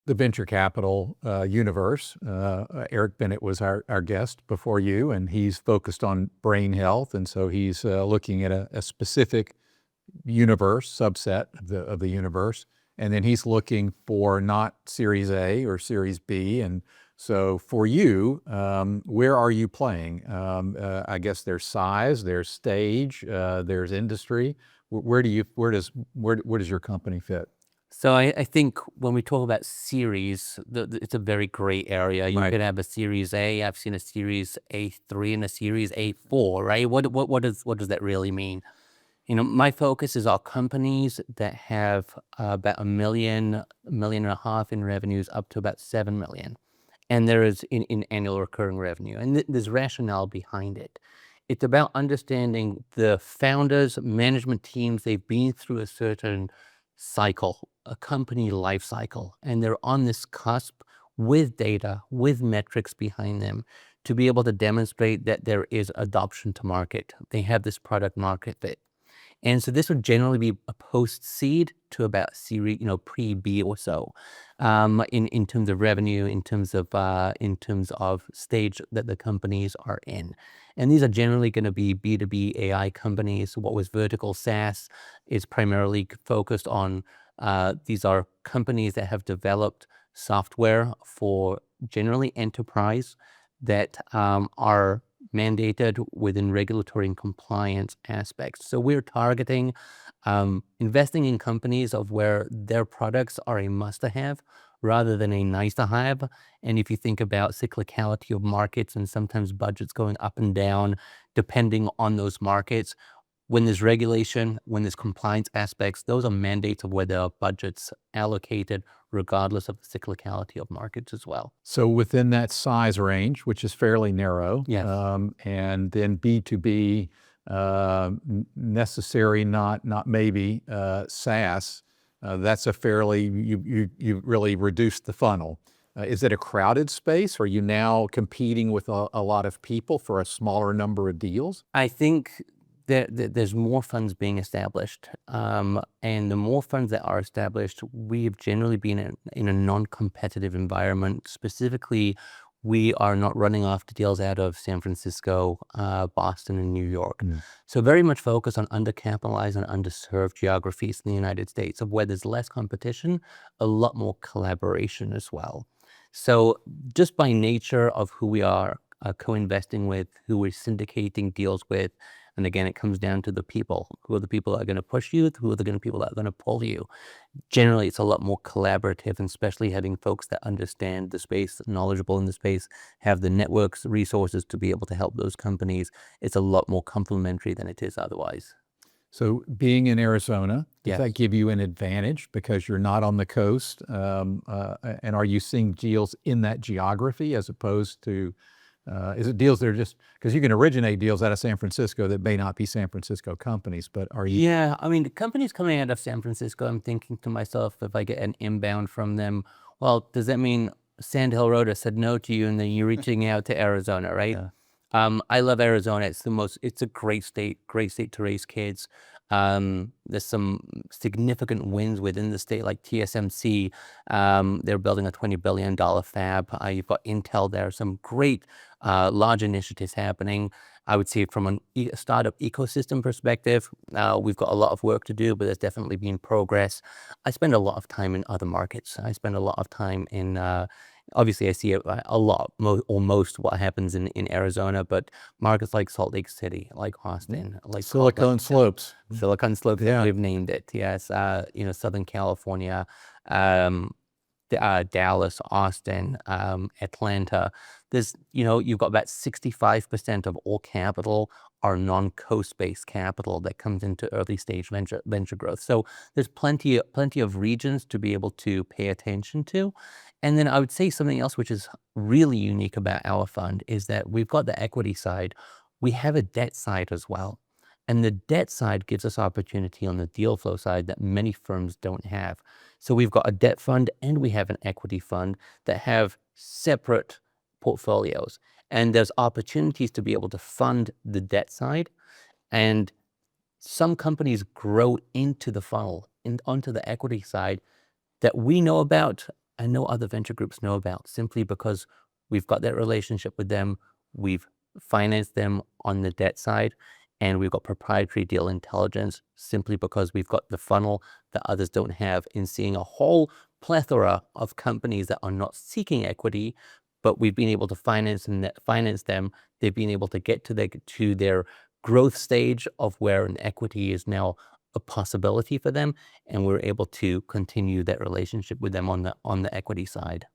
the venture capital universe. Eric Bennett was our guest before you, and he's focused on brain health, and so he's looking at a specific universe, subset of the universe, and then he's looking for not Series A or Series B. And so for you, where are you playing? I guess there's size, there's stage, there's industry. Where does your company fit? So I think when we talk about series, it's a very gray area. You Right. could have a Series A. I've seen a Series A3 and a Series A4, right? What does that really mean? My focus is on companies that have about $1 million, $1.5 million in revenues, up to about 7 million, and there is in annual recurring revenue, and there's rationale behind it. It's about understanding the founders, management teams. They've been through a certain cycle, a company life cycle, and they're on this cusp with data, with metrics behind them, to be able to demonstrate that there is adoption to market. They have this product market fit. And so this would generally be a post-seed to about series, pre-B or so, in terms of revenue, in terms of stage that the companies are in. And these are generally going to be B2B AI companies. What was vertical SaaS is primarily focused on, these are companies that have developed software for generally enterprise that are mandated within regulatory and compliance aspects. So we're targeting investing in companies of where their products are a must-have rather than a nice-to-have. And if you think about cyclicality of markets and sometimes budgets going up and down depending on those markets, when there's regulation, when there's compliance aspects, those are mandates of where there are budgets allocated regardless of the cyclicality of markets as well. So within that size range, which is fairly narrow, Yes. And then B2B, necessary, not maybe, SaaS, that's a fairly, you really reduced the funnel. Is it a crowded space? Are you now competing with a lot of people for a smaller number of deals? I think there's more funds being established, and the more funds that are established, we've generally been in a non-competitive environment. Specifically, we are not running after deals out of San Francisco, Boston, and New York. So very much focused on undercapitalized and underserved geographies in the United States, of where there's less competition, a lot more collaboration as well. So just by nature of who we are co-investing with, who we're syndicating deals with, and again, it comes down to the people. Who are the people that are going to push you? Who are the people that are going to pull you? Generally, it's a lot more collaborative, and especially having folks that understand the space, knowledgeable in the space, have the networks, resources to be able to help those companies. It's a lot more complementary than it is otherwise. So being in Arizona, does Yes. that give you an advantage because you're not on the coast? And are you seeing deals in that geography as opposed to, is it deals that are just, because you can originate deals out of San Francisco that may not be San Francisco companies, but are you? Yeah, I mean, the companies coming out of San Francisco, I'm thinking to myself, if I get an inbound from them, well, does that mean Sand Hill Road said no to you and then you're reaching out to Arizona, right? Yeah. I love Arizona. It's a great state to raise kids. There's some significant wins within the state, like TSMC. They're building a $20 billion fab. You've got Intel there, some great large initiatives happening. I would say from a startup ecosystem perspective, we've got a lot of work to do, but there's definitely been progress. I spend a lot of time in other markets. I spend a lot of time in, obviously I see a lot, most what happens in Arizona, but markets like Salt Lake City, like Austin, like Silicon Slopes. Silicon Slopes, Yeah. we've named it, yes. Southern California, Dallas, Austin, Atlanta. There's, you've got about 65% of all capital are non-coast-based capital that comes into early stage venture growth. So there's plenty of regions to be able to pay attention to. And then I would say something else which is really unique about our fund is that we've got the equity side. We have a debt side as well. And the debt side gives us opportunity on the deal flow side that many firms don't have. So we've got a debt fund and we have an equity fund that have separate portfolios. And there's opportunities to be able to fund the debt side. And some companies grow into the funnel, onto the equity side that we know about and no other venture groups know about, simply because we've got that relationship with them, we've financed them on the debt side, and we've got proprietary deal intelligence simply because we've got the funnel that others don't have in seeing a whole plethora of companies that are not seeking equity, but we've been able to finance them. They've been able to get to their growth stage of where an equity is now a possibility for them, and we're able to continue that relationship with them on the equity side.